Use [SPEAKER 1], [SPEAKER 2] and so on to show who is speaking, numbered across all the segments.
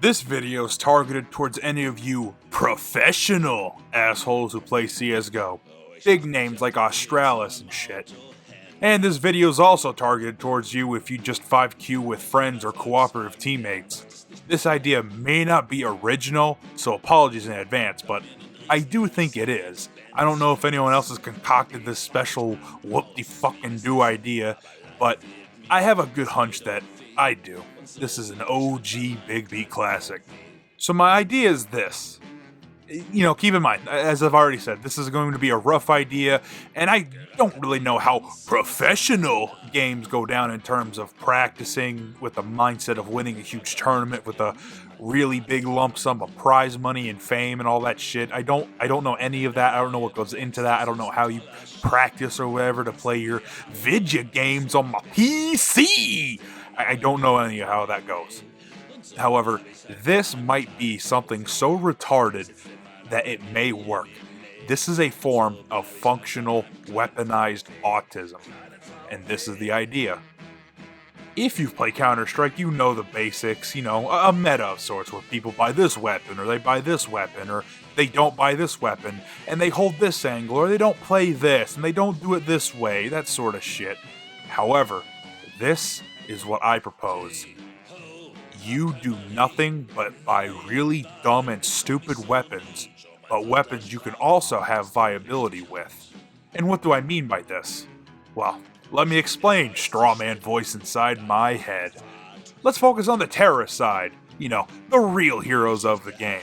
[SPEAKER 1] This video is targeted towards any of you professional assholes who play CSGO. Big names like Australis and shit. And this video is also targeted towards you if you just 5Q with friends or cooperative teammates. This idea may not be original, so apologies in advance, but I do think it is. I don't know if anyone else has concocted this special whoop-de-fucking-do idea, but I have a good hunch that I do. This is an OG Big Beat classic. So my idea is this. Keep in mind, as I've already said, this is going to be a rough idea, and I don't really know how professional games go down in terms of practicing with the mindset of winning a huge tournament with a really big lump sum of prize money and fame and all that shit. I don't know any of that. I don't know what goes into that. I don't know how you practice or whatever to play your video games on my PC. I don't know any of how that goes. However, this might be something so retarded that it may work. This is a form of functional, weaponized autism. And this is the idea. If you've played Counter-Strike, you know the basics, a meta of sorts where people buy this weapon, or they buy this weapon, or they don't buy this weapon, and they hold this angle, or they don't play this, and they don't do it this way, that sort of shit. However, this is what I propose. You do nothing but buy really dumb and stupid weapons, but weapons you can also have viability with. And what do I mean by this? Well, let me explain, strawman voice inside my head. Let's focus on the terrorist side, the real heroes of the game.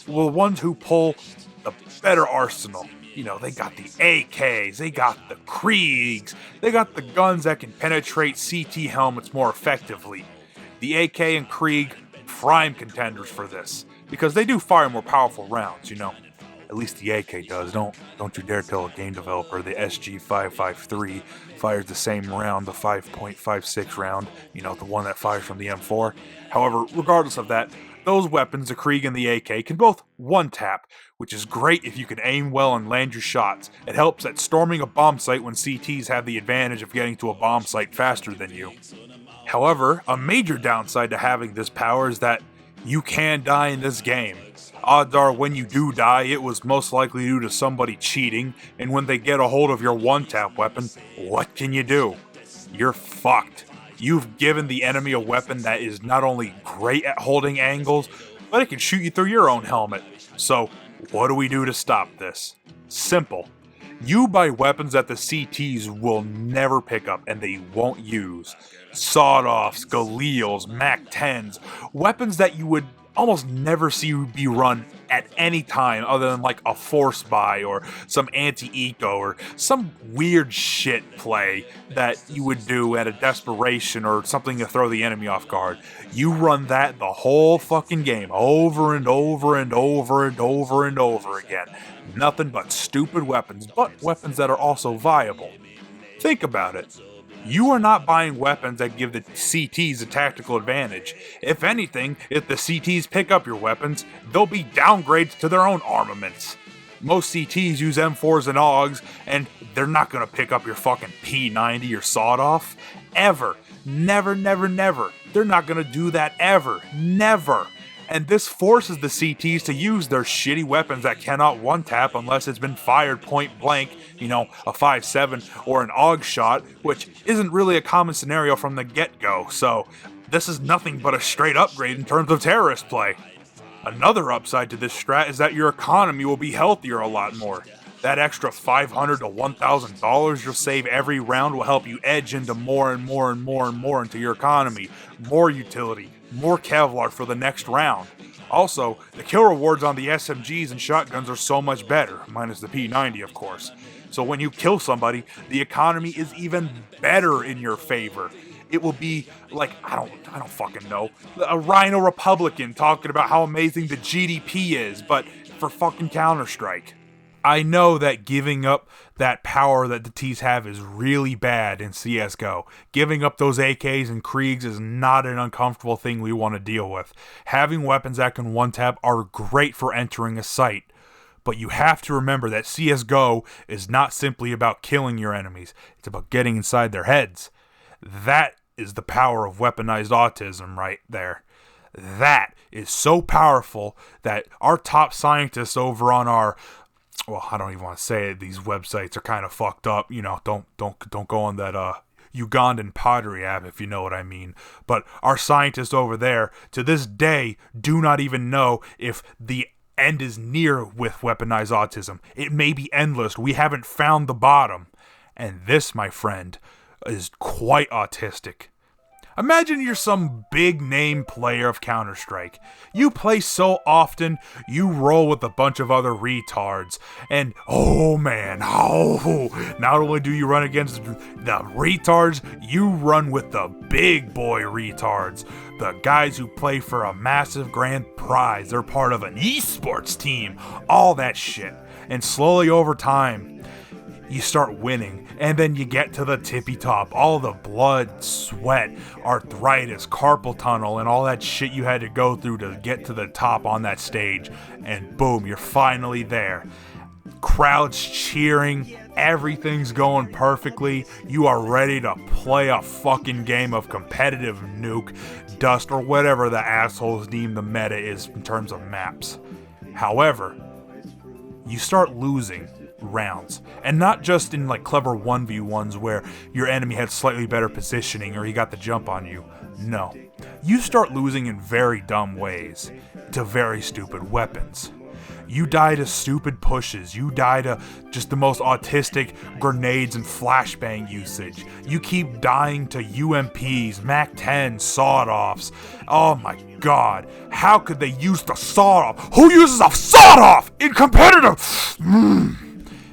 [SPEAKER 1] Well, the ones who pull the better arsenal. They got the AKs, they got the Kriegs, they got the guns that can penetrate CT helmets more effectively. The AK and Krieg, prime contenders for this, because they do fire more powerful rounds, At least the AK does. Don't you dare tell a game developer the SG553 fires the same round, the 5.56 round, the one that fires from the M4. However, regardless of that, those weapons, the Krieg and the AK, can both one-tap, which is great if you can aim well and land your shots. It helps at storming a bomb site when CTs have the advantage of getting to a bomb site faster than you. However, a major downside to having this power is that you can die in this game. Odds are when you do die, it was most likely due to somebody cheating, and when they get a hold of your one-tap weapon, what can you do? You're fucked. You've given the enemy a weapon that is not only great at holding angles, but it can shoot you through your own helmet. So, what do we do to stop this? Simple. You buy weapons that the CTs will never pick up and they won't use. Sawed-offs, Galils, MAC-10s, weapons that you would almost never see be run at any time other than like a force buy or some anti-eco or some weird shit play that you would do at a desperation or something to throw the enemy off guard. You run that the whole fucking game over and over and over and over and over again. Nothing but stupid weapons, but weapons that are also viable. Think about it. You are not buying weapons that give the CTs a tactical advantage. If anything, if the CTs pick up your weapons, they'll be downgrades to their own armaments. Most CTs use M4s and AUGs, and they're not gonna pick up your fucking P90 or sawed-off. Ever. Never, never, never. They're not gonna do that ever. Never. And this forces the CTs to use their shitty weapons that cannot one-tap unless it's been fired point blank, a 5.7 or an AUG shot, which isn't really a common scenario from the get-go, so this is nothing but a straight upgrade in terms of terrorist play. Another upside to this strat is that your economy will be healthier a lot more. That extra $500 to $1,000 you'll save every round will help you edge into more and more and more and more into your economy, more utility, more Kevlar for the next round. Also, the kill rewards on the SMGs and shotguns are so much better, minus the P90 of course. So when you kill somebody, the economy is even better in your favor. It will be like, I don't fucking know, a Rhino Republican talking about how amazing the GDP is, but for fucking Counter-Strike. I know that giving up that power that the T's have is really bad in CSGO. Giving up those AKs and Kriegs is not an uncomfortable thing we want to deal with. Having weapons that can one-tap are great for entering a site. But you have to remember that CSGO is not simply about killing your enemies. It's about getting inside their heads. That is the power of weaponized autism right there. That is so powerful that our top scientists over on our, well, I don't even want to say it, these websites are kind of fucked up. You know, don't go on that Ugandan pottery app, if you know what I mean. But our scientists over there, to this day, do not even know if the end is near with weaponized autism. It may be endless. We haven't found the bottom. And this, my friend, is quite autistic. Imagine you're some big name player of Counter-Strike. You play so often, you roll with a bunch of other retards. And, oh man, not only do you run against the retards, you run with the big boy retards. The guys who play for a massive grand prize. They're part of an esports team. All that shit. And slowly over time, you start winning, and then you get to the tippy top. All the blood, sweat, arthritis, carpal tunnel, and all that shit you had to go through to get to the top on that stage. And boom, you're finally there. Crowds cheering, everything's going perfectly. You are ready to play a fucking game of competitive nuke, dust, or whatever the assholes deem the meta is in terms of maps. However, you start losing rounds, and not just in like clever 1v1s where your enemy had slightly better positioning or he got the jump on you. No, you start losing in very dumb ways to very stupid weapons. You die to stupid pushes. You die to just the most autistic grenades and flashbang usage. You keep dying to UMPs, MAC-10, sawed-offs. Oh my god, how could they use the sawed-off? Who uses a sawed-off in competitive?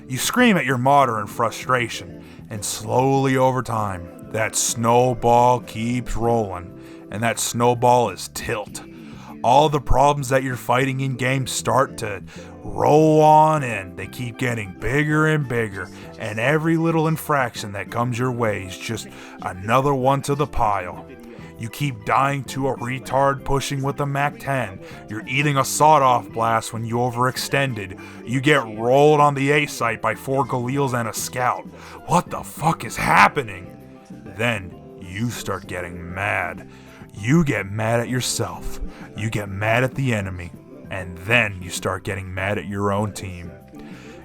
[SPEAKER 1] You scream at your modder in frustration, and slowly over time, that snowball keeps rolling, and that snowball is tilt. All the problems that you're fighting in game start to roll on in. They keep getting bigger and bigger, and every little infraction that comes your way is just another one to the pile. You keep dying to a retard pushing with a MAC-10. You're eating a sawed-off blast when you overextended. You get rolled on the A site by 4 Galils and a scout. What the fuck is happening? Then you start getting mad. You get mad at yourself. You get mad at the enemy. And then you start getting mad at your own team.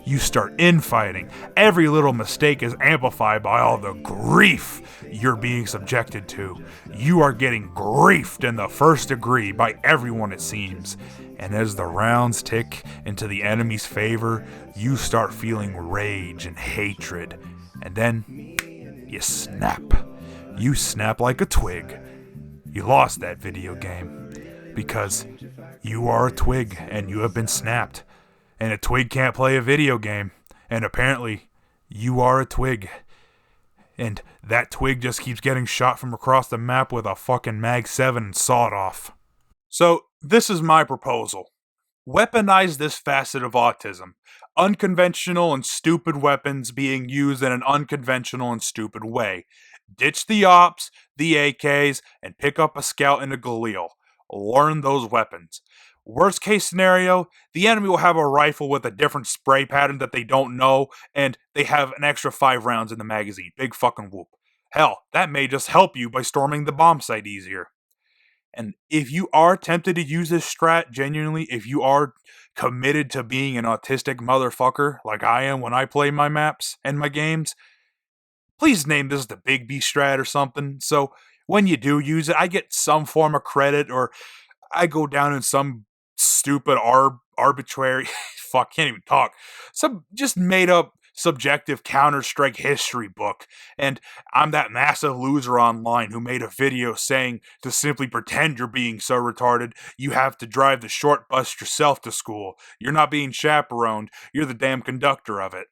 [SPEAKER 1] You start infighting. Every little mistake is amplified by all the grief you're being subjected to. You are getting griefed in the first degree by everyone, it seems. And as the rounds tick into the enemy's favor, you start feeling rage and hatred. And then you snap. You snap like a twig. You lost that video game because you are a twig and you have been snapped. And a twig can't play a video game. And apparently, you are a twig. And that twig just keeps getting shot from across the map with a fucking Mag-7 and sawed off. So, this is my proposal. Weaponize this facet of autism. Unconventional and stupid weapons being used in an unconventional and stupid way. Ditch the ops, the AKs, and pick up a scout and a Galil. Learn those weapons. Worst case scenario, the enemy will have a rifle with a different spray pattern that they don't know, and they have an extra 5 rounds in the magazine. Big fucking whoop. Hell, that may just help you by storming the bomb site easier. And if you are tempted to use this strat genuinely, if you are committed to being an autistic motherfucker like I am when I play my maps and my games, please name this the Big B strat or something. So when you do use it, I get some form of credit, or I go down in some stupid arbitrary fuck, can't even talk, some just made up subjective Counter-Strike history book, and I'm that massive loser online who made a video saying to simply pretend you're being so retarded you have to drive the short bus yourself to school. You're not being chaperoned, you're the damn conductor of it.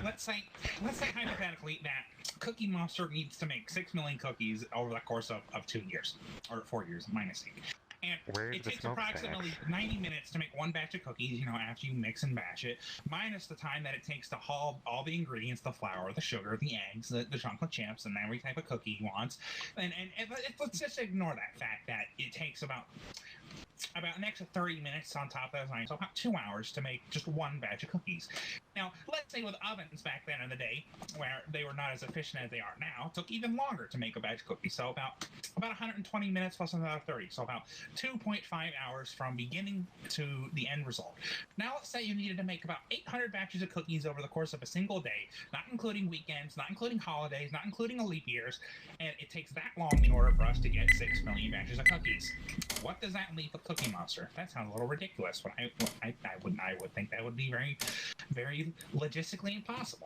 [SPEAKER 2] Let's say hypothetically that Cookie Monster needs to make 6 million cookies over the course of 2 years, or 4 years, my mistake. And it takes approximately 90 minutes to make one batch of cookies, after you mix and batch it, minus the time that it takes to haul all the ingredients, the flour, the sugar, the eggs, the chocolate chips, and every type of cookie he wants. And let's just ignore that fact that it takes about an extra 30 minutes on top of those, so about 2 hours to make just one batch of cookies. Now, let's say with ovens back then in the day, where they were not as efficient as they are now, it took even longer to make a batch cookie. So about 120 minutes plus another 30. So about 2.5 hours from beginning to the end result. Now, let's say you needed to make about 800 batches of cookies over the course of a single day, not including weekends, not including holidays, not including leap years, and it takes that long in order for us to get 6 million batches of cookies. What does that leave with Cookie Monster? That sounds a little ridiculous. I would think that would be very, very logistically impossible.